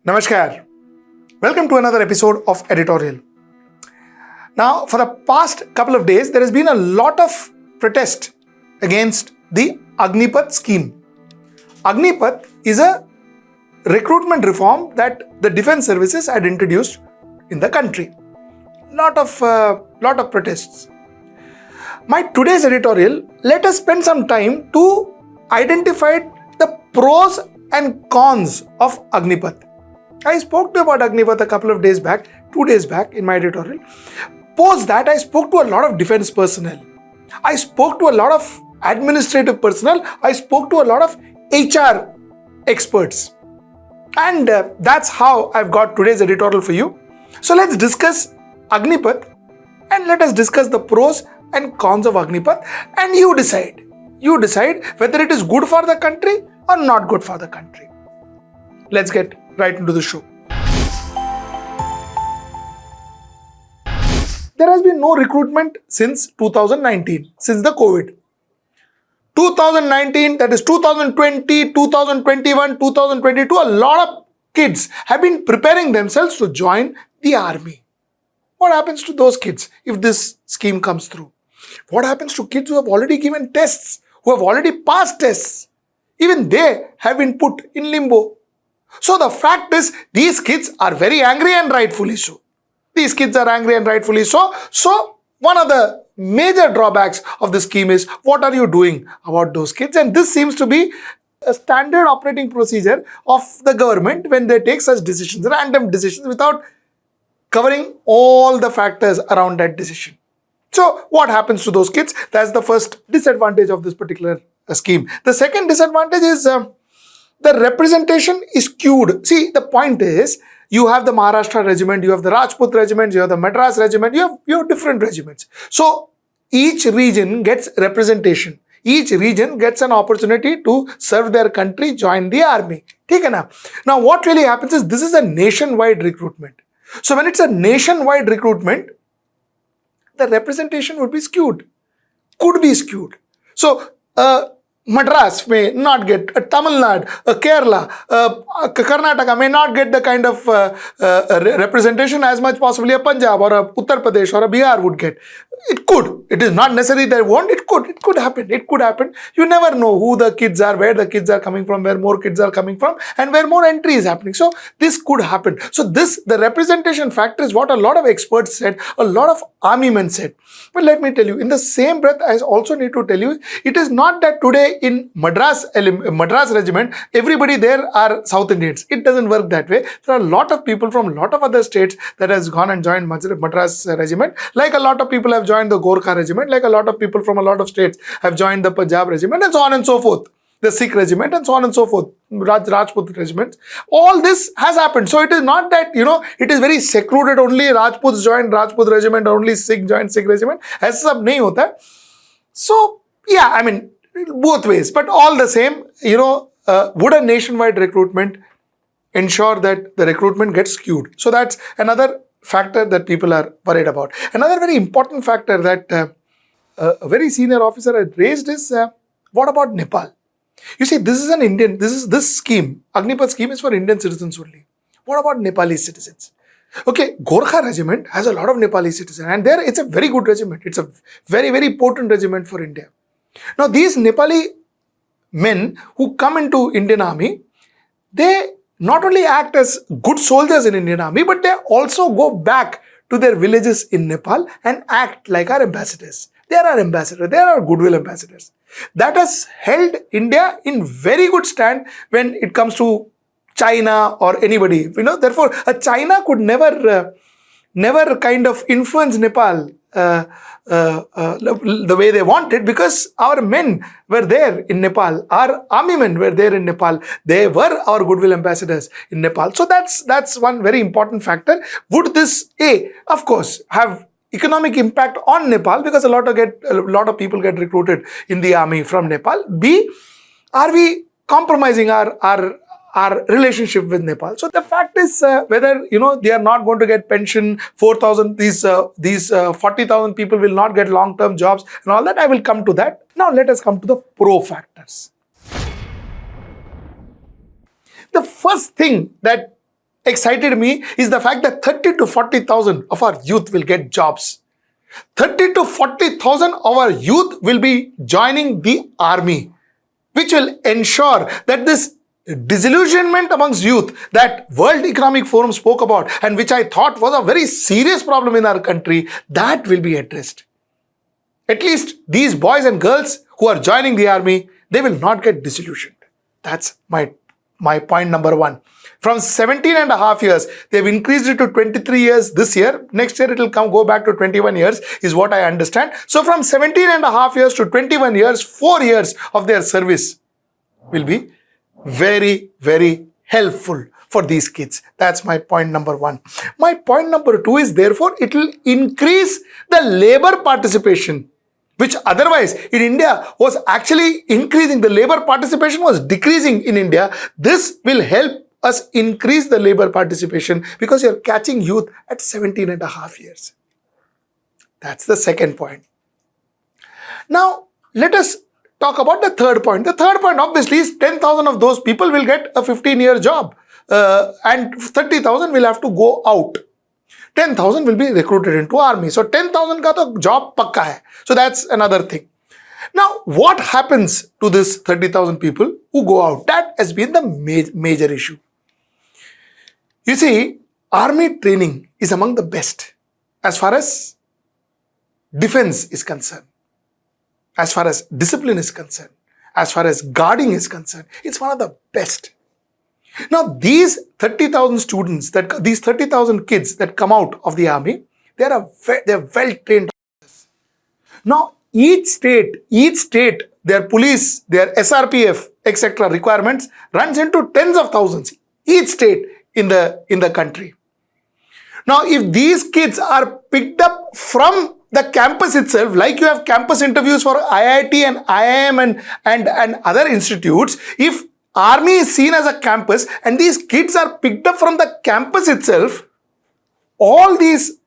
Namaskar. Welcome to another episode of Editorial. Now, for the past couple of days, there has been a lot of protest against the Agnipath scheme. Agnipath is a recruitment reform that the defense services had introduced in the country. Lot of protests. My today's editorial, let us spend some time to identify the pros and cons of Agnipath. I spoke to you about Agnipath a couple of days back, 2 days back in my editorial. Post that, I spoke to a lot of defense personnel. I spoke to a lot of administrative personnel. I spoke to a lot of HR experts. And that's how I've got today's editorial for you. So let's discuss Agnipath and let us discuss the pros and cons of Agnipath, and you decide. You decide whether it is good for the country or not good for the country. Let's get right into the show. There has been no recruitment since 2019, since the COVID. 2019, that is 2020, 2021, 2022, a lot of kids have been preparing themselves to join the army. What happens to those kids if this scheme comes through? What happens to kids who have already given tests, who have already passed tests? Even they have been put in limbo. So the fact is, these kids are very angry and rightfully so. These kids are angry and rightfully so. So one of the major drawbacks of the scheme is, what are you doing about those kids? And this seems to be a standard operating procedure of the government when they take such decisions, random decisions, without covering all the factors around that decision. So what happens to those kids? That's the first disadvantage of this particular scheme. The second disadvantage is the representation is skewed. See, the point is, you have the Maharashtra regiment, you have the Rajput regiment, you have the Madras regiment, you have different regiments. So each region gets representation. Each region gets an opportunity to serve their country, join the army. Take it now, what really happens is, this is a nationwide recruitment. So when it's a nationwide recruitment, the representation would be skewed, could be skewed. So Madras may not get, Tamil Nadu, Kerala, Karnataka may not get the kind of representation as much possibly a Punjab or a Uttar Pradesh or a Bihar would get. It could. It is not necessary that it won't. It could happen. It could happen. You never know who the kids are, where the kids are coming from, where more kids are coming from, and where more entry is happening. So this could happen. So the representation factor is what a lot of experts said, a lot of army men said. But let me tell you, in the same breath, I also need to tell you, it is not that today in Madras regiment, everybody there are South Indians. It doesn't work that way. There are a lot of people from a lot of other states that has gone and joined Madras regiment, like a lot of people have joined the Gorkha regiment, like a lot of people from a lot of states have joined the Punjab regiment, and so on and so forth. The Sikh regiment, and so on and so forth, Rajput regiment. All this has happened. So it is not that, it is very secluded, only Rajputs joined Rajput regiment, or only Sikh joined Sikh regiment. Aisa sab nahi hota. So, yeah, I mean, both ways. But all the same, would a nationwide recruitment ensure that the recruitment gets skewed? So that's another factor that people are worried about. Another very important factor that a very senior officer had raised is, what about Nepal? You see, this is this scheme, Agnipath scheme, is for Indian citizens only. What about Nepali citizens? Okay, Gorkha regiment has a lot of Nepali citizens, and there it's a very good regiment. It's a very, very potent regiment for India. Now, these Nepali men who come into Indian army, they not only act as good soldiers in Indian army, but they also go back to their villages in Nepal and act like our ambassadors. They are our ambassadors. They are our goodwill ambassadors. That has held India in very good stand when it comes to China or anybody. Therefore, China could never kind of influence Nepal the way they wanted, because our men were there in Nepal, our army men were there in Nepal. They were our goodwill ambassadors in Nepal. So that's one very important factor. Would this, of course, have economic impact on Nepal, because a lot of people get recruited in the army from Nepal? B, are we compromising our relationship with Nepal? So the fact is, whether they are not going to get pension, 4,000, these 40,000 people will not get long-term jobs and all that, I will come to that. Now let us come to the pro factors. The first thing that excited me is the fact that 30 to 40,000 of our youth will get jobs. 30 to 40,000 of our youth will be joining the army, which will ensure that this disillusionment amongst youth that World Economic Forum spoke about and which I thought was a very serious problem in our country, that will be addressed. At least these boys and girls who are joining the army, they will not get disillusioned. That's my point number one. From 17 and a half years, they've increased it to 23 years this year. Next year, it will go back to 21 years is what I understand. So from 17 and a half years to 21 years, 4 years of their service will be very, very helpful for these kids. That's my point number one. My point number two is therefore, it will increase the labor participation, which otherwise in India was actually increasing. The labor participation was decreasing in India. This will help us increase the labor participation because you're catching youth at 17 and a half years. That's the second point. Now, let us talk about the third point. The third point obviously is 10,000 of those people will get a 15-year job and 30,000 will have to go out. 10,000 will be recruited into army. So 10,000 ka to job pakka hai. So that's another thing. Now, what happens to this 30,000 people who go out? That has been the major issue. You see, army training is among the best as far as defense is concerned, as far as discipline is concerned, as far as guarding is concerned. It's one of the best. Now, these 30,000 students, these 30,000 kids that come out of the army, they're well trained. Now, each state, their police, their SRPF, etc. requirements runs into tens of thousands, each state in the country. Now, if these kids are picked up from the campus itself, like you have campus interviews for IIT and IIM and other institutes, if army is seen as a campus and these kids are picked up from the campus itself, all these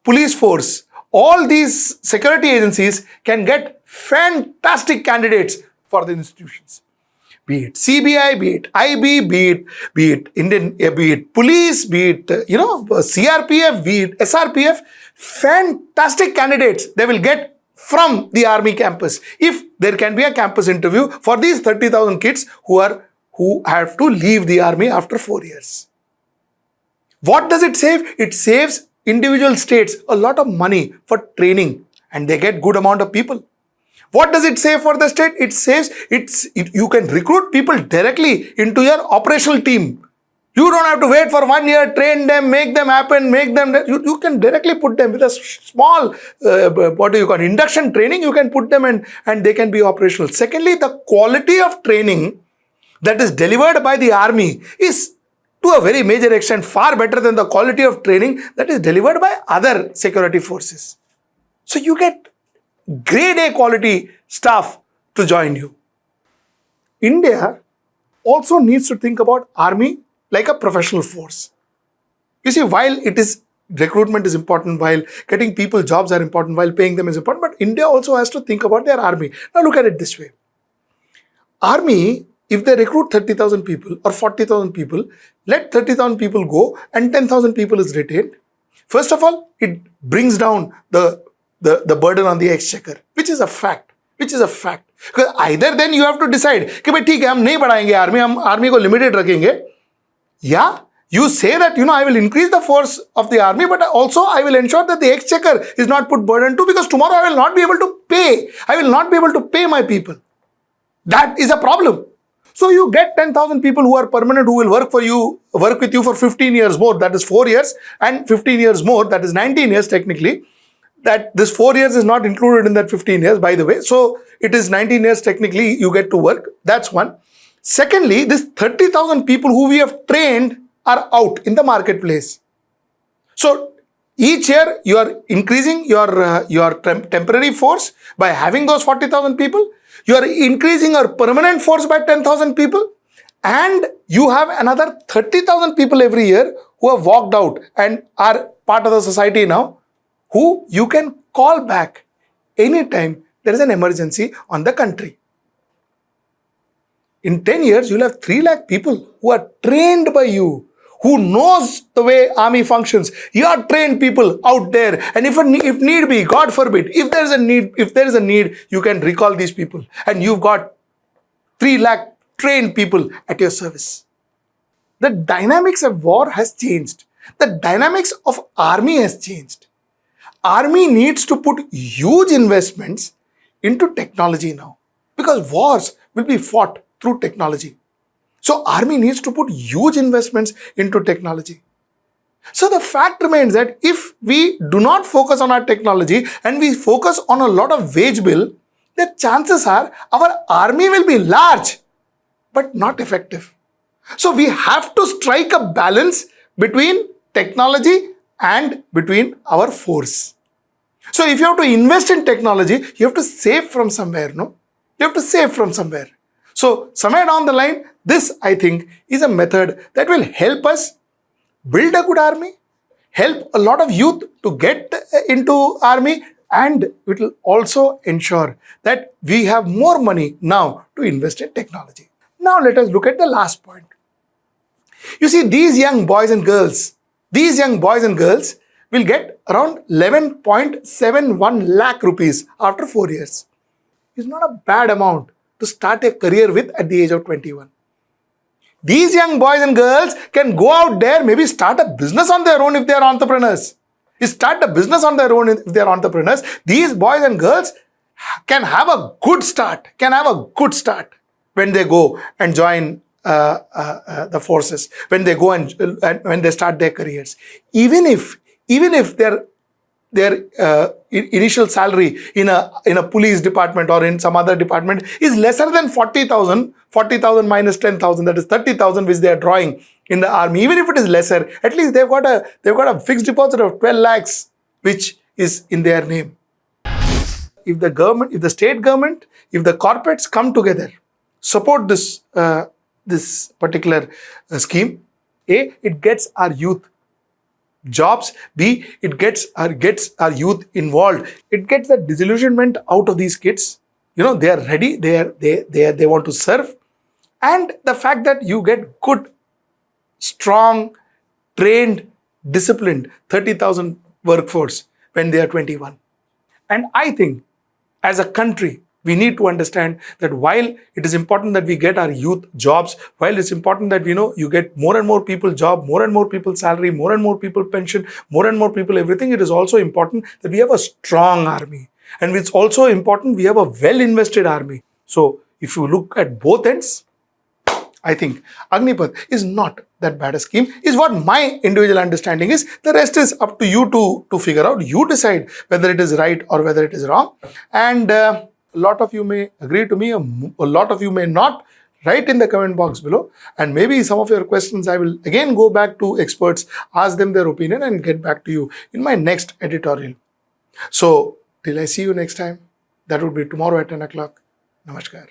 police force, all these security agencies can get fantastic candidates for the institutions. Be it CBI, be it IB, be it police, be it CRPF, be it SRPF, fantastic candidates they will get from the army campus if there can be a campus interview for these 30,000 kids who have to leave the army after 4 years. What does it save? It saves individual states a lot of money for training and they get good amount of people. What does it save for the state? It saves, you can recruit people directly into your operational team. You don't have to wait for 1 year, train them, make them happen, you can directly put them with a small, induction training, you can put them and they can be operational. Secondly, the quality of training that is delivered by the army is to a very major extent far better than the quality of training that is delivered by other security forces. So you get grade A quality staff to join you. India also needs to think about army like a professional force. You see, while recruitment is important, while getting people jobs are important, while paying them is important, but India also has to think about their army. Now look at it this way. Army, if they recruit 30,000 people or 40,000 people, let 30,000 people go and 10,000 people is retained. First of all, it brings down the burden on the exchequer, which is a fact. Because either then you have to decide कि भाई ठीक है हम नहीं बढ़ाएंगे army, हम army को limited रखेंगे, या you say that I will increase the force of the army, but also I will ensure that the exchequer is not put burden to, because tomorrow I will not be able to pay. I will not be able to pay my people. That is a problem. So you get 10,000 people who are permanent, who will work with you for 15 years more, that is 4 years, and 15 years more, that is 19 years technically. That this 4 years is not included in that 15 years, by the way. So it is 19 years technically you get to work. That's one. Secondly, this 30,000 people who we have trained are out in the marketplace. So each year you are increasing your temporary force by having those 40,000 people. You are increasing your permanent force by 10,000 people. And you have another 30,000 people every year who have walked out and are part of the society now, who you can call back anytime there is an emergency on the country. In 10 years, you'll have 3 lakh people who are trained by you, who knows the way army functions. You are trained people out there, and if need be, God forbid, if there is a need, you can recall these people, and you've got 3 lakh trained people at your service. The dynamics of war has changed. The dynamics of army has changed. Army needs to put huge investments into technology now, because wars will be fought through technology. So army needs to put huge investments into technology. So the fact remains that if we do not focus on our technology and we focus on a lot of wage bill, the chances are our army will be large but not effective. So we have to strike a balance between technology and between our force. So if you have to invest in technology, you have to save from somewhere, no? You have to save from somewhere. So somewhere down the line, this, I think, is a method that will help us build a good army, help a lot of youth to get into army, and it will also ensure that we have more money now to invest in technology. Now let us look at the last point. You see, these young boys and girls will get around 11.71 lakh rupees after 4 years. It's not a bad amount to start a career with at the age of 21. These young boys and girls can go out there, maybe start a business on their own if they are entrepreneurs. These boys and girls can have a good start, when they go and join the forces, when they go and when they start their careers. Even if their initial salary in a police department or in some other department is lesser than 40,000 minus 10,000, that is 30,000, which they are drawing in the army. Even if it is lesser, at least they've got a fixed deposit of 12 lakhs, which is in their name. If the government, if the state government, if the corporates come together, support this particular scheme, A, it gets our youth jobs. B, it gets our youth involved. It gets the disillusionment out of these kids. They are ready. They want to serve. And the fact that you get good, strong, trained, disciplined 30,000 workforce when they are 21. And I think as a country, we need to understand that while it is important that we get our youth jobs, while it's important that you get more and more people job, more and more people salary, more and more people pension, more and more people everything, it is also important that we have a strong army. And it's also important we have a well-invested army. So if you look at both ends, I think Agnipath is not that bad a scheme, is what my individual understanding is. The rest is up to you to figure out. You decide whether it is right or whether it is wrong. And a lot of you may agree to me, a lot of you may not. Write in the comment box below, and maybe some of your questions I will again go back to experts, ask them their opinion, and get back to you in my next editorial. So till I see you next time, that would be tomorrow at 10 o'clock. Namaskar.